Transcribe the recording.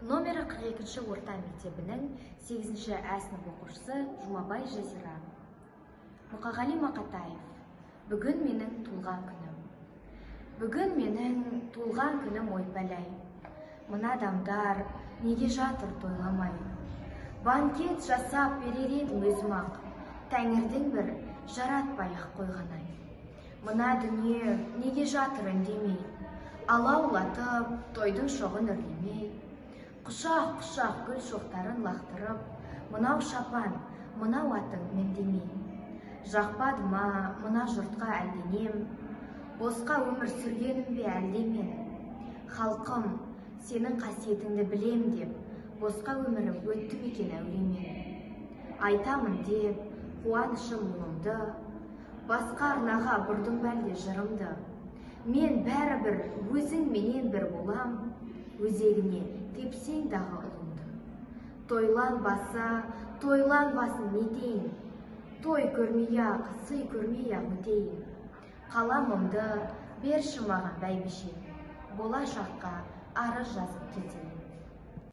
Номері 42-ші орта мектебінің 8-ші А сынып оқушысы Жұмабай Жазира. Мұқағали Мақатаев. Бүгін менің туылған күнім. Бүгін менің туылған күнім ойбалай. Мына адамдар неге жатыр тойламай? Банкет жасап берер едім өзім ақ, Тәңірдің бір жаратпай-ақ қойған-ай. Мына дүние неге жатыр үндемей, алаулатып тойдың шоғын үрлемей. Құшақ-құшақ гүл шоқтарын лақтырып, мынау шапан, мынау атың міндемей. Жақпады ма мына жұртқа әлденем, босқа өмір сүргенім бе әлде мен? Халқым, сенің қасиетіңді білем деп, босқа өмірім өтті бекен әуремен. Айтамын деп, қуанышым мұңымды, басқа арнаға бұрдым бәлде жырымды. Мен бәрібір өзің менен бір болам, өзегіне тепсең дағы ұлымды. Тойланбаса, тойланбасын нетейін, той көрмей-ақ, сый көрмей-ақ өтейін. Қаламымды берші маған бәйбіше, болашаққа арыз жазып кетейін.